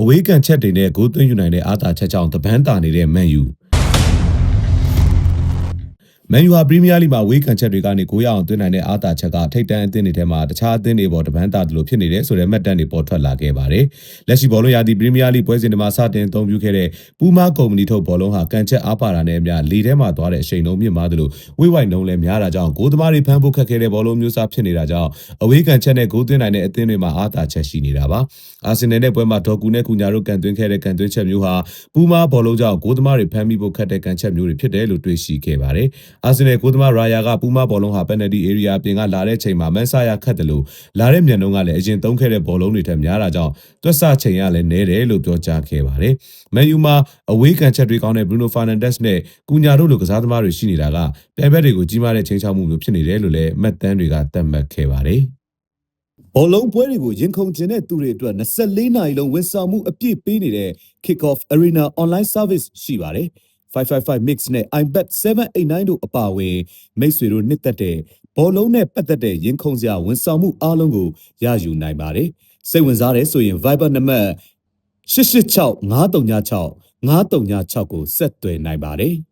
အဝေးကန်ချက်တွေနဲ့ဂိုးသွင်းယူနိုင်တဲ့အားသာချက်ကြောင့်တပန်းတာနေတဲ့မန်ယူမန်ယူဟာပရီးမီးယားလိမှာဝေးကန်ချက်တွေကနေ900အောင်သွင်းနိုင်တဲ့အားသာချက်ကထိပ်တန်းအသင်းတွေထဲမှာတခြားအသင်းတွေပေါ်တပန်းတာလို့ဖြစ်နေတယ်ဆိုတဲ့မှတ်တမ်းတွေပေါ်ထွက်လာခဲ့ပါတယ်။လက်ရှိဘောလုံးရာသီပရီးမီးယားလိပွဲစဉ်တွေမှာစတင်အသုံးပြုခဲ့တဲ့ပူမာကုမ္ပဏီထုတ်ဘောလုံးဟာကန်ချက်အားပါတာနဲ့အမျှလေထဲမှာသွားတဲ့အရှိန်နှုန်းမြင့်မားသလိုဝိဝိုက်နှုန်းလည်းများတာကြောင့်ဂိုးသမားတွေဖမ်းဖို့ခက်ခဲတဲ့ဘောလုံးမျိုးစားဖြစ်နေတာကြောင့်အဝေးကန်ချက်နဲ့ဂိုးသွင်းနိုင်တဲ့အသင်းတွေမှာအားသာချက်ရှိနေတာပါ။အာဆင်နယ်နဲ့ပွဲမှာဒေါ်ကူနဲ့ကူညာတို့ကန်သွင်းခဲ့တဲ့ကန်သွင်းချက်မျိုးဟာပူမာဘောလုံးကြောင့်ဂိုးသမားတွေဖမ်းမိဖို့ခက်တဲ့ကန်ချက်မျိုးတွေဖြစ်တယ်လို့တွေ့ရှိခဲ့ပါတယ်။အာဆင်နယ်ဂိုးသမားရာယာကပူမာဘောလုံးဟာပက်နတီဧရိယာပြင်ကလာတဲ့ချိန်မှာမန်ဆာယာခတ်တယ်လို့လာတဲ့မြန်နှုန်းကလည်းအရင်သုံးခဲ့တဲ့ဘောလုံးတွေထက်များတာကြောင့်တွက်ဆချိန်ရလည်းနည်းတယ်လို့ပြောကြားခဲ့ပါတယ်။မန်ယူမှာအဝေးကန်ချက်တွေကောင်းတဲ့ဘရူနိုဖာနန်ဒက်စ်နဲ့ကူညာတို့လိုကစားသမားတွေရှိနေတာကပြိုင်ဘက်တွေကိုကြီးမားတဲ့ချိန်ချောက်မှုမျိုးဖြစ်နေတယ်လို့လည်းမှတ်တမ်းတွေကသတ်မှတ်ခဲ့ပါတယ်။ဘောလုံးပွဲတွေကိုရင်ခုန်ကျင်တဲ့သူတွေအတွက်24နာရီလုံးဝန်ဆောင်မှုအပြည့်ပေးနေတဲ့ Kick-Off Arena Online Service ရှိပါတယ်။ 555 Mix နဲ့ iBet 789တို့အပါအဝင်မိတ်ဆွေတို့နှစ်သက်တဲ့ဘောလုံးနဲ့ပတ်သက်တဲ့ရင်ခုန်စရာဝန်ဆောင်မှုအားလုံးကိုရယူနိုင်ပါတယ်။စိတ်ဝင်စားတယ်ဆိုရင် Viber နံပါတ်886 536 536ကိုဆက်သွယ်နိုင်ပါတယ်။